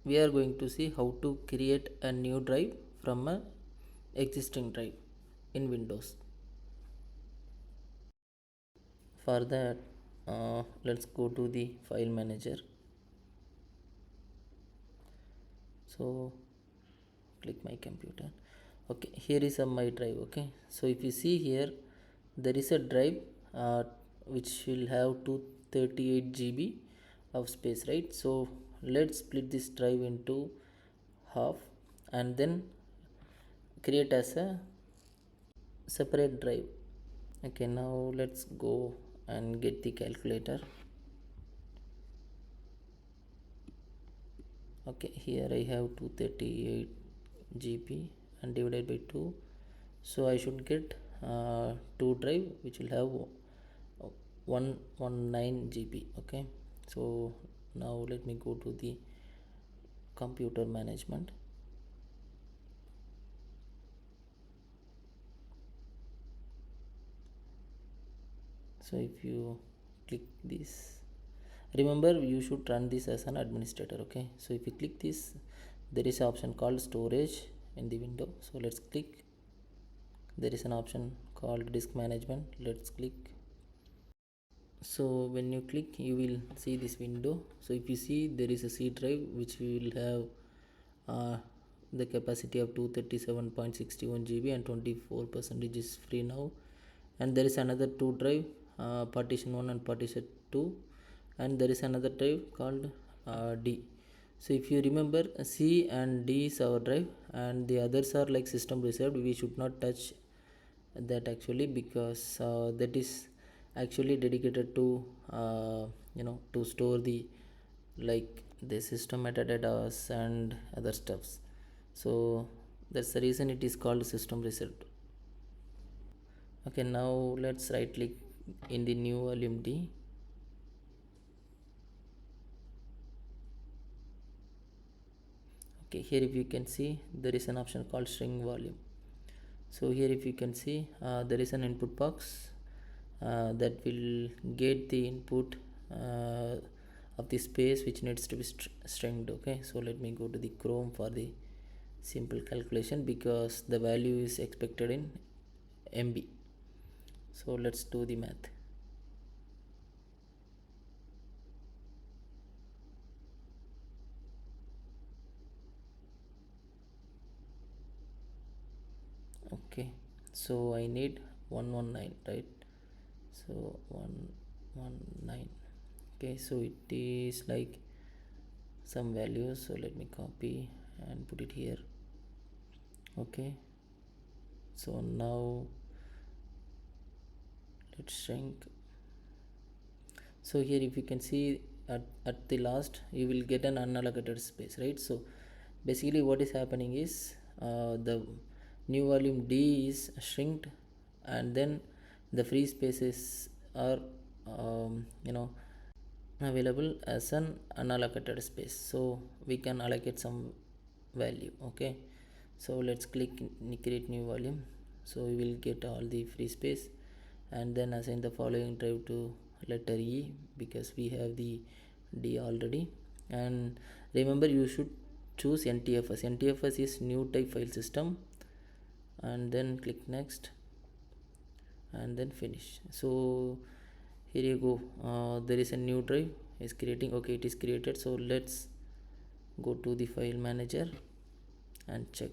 we are going to see how to create a new drive from a existing drive in Windows. For that, let's go to the file manager. So click my computer. Okay, here is my drive. Okay, so if you see here, there is a drive which will have 238 GB of space, right? So let's split this drive into half and then create as a separate drive. Okay, now let's go and get the calculator. Okay, here I have 238 GB and divided by 2, so I should get 2 drive which will have 119 GB. Okay, so now let me go to the computer management. So if you click this, remember you should run this as an administrator. Okay, so if you click this, there is an option called storage in the window, so let's click. There is an option called disk management, let's click. So when you click, you will see this window. So if you see, there is a C drive which will have the capacity of 237.61 GB and 24% is free now. And there is another two drive, partition 1 and partition 2, and there is another drive called D. So if you remember, C and D is our drive and the others are like system reserved. We should not touch that actually, because that is actually dedicated to to store the like the system metadata and other stuffs. So that's the reason it is called system reset. Okay, now let's right click in the new volume D. Okay, here if you can see, there is an option called string volume. So here if you can see, there is an input box that will get the input of the space which needs to be stringed. Okay, so let me go to the Chrome for the simple calculation, because the value is expected in MB. So let's do the math. Okay, so I need 119, right? So 119. Okay, so it is like some values, so let me copy and put it here. Okay, so now let's shrink. So here if you can see, at the last you will get an unallocated space, right? So basically what is happening is the new volume D is shrinked, and then the free spaces are available as an unallocated space, so we can allocate some value. Okay, so let's click create new volume, so we will get all the free space, and then assign the following drive to letter E, because we have the D already. And remember, you should choose NTFS is new type file system, and then click next and then finish. So here you go, there is a new drive is creating. Okay, it is created, so let's go to the file manager and check.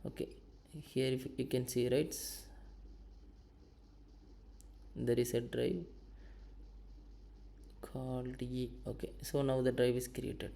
Okay, here if you can see, right, there is a drive called E. Okay, so now the drive is created.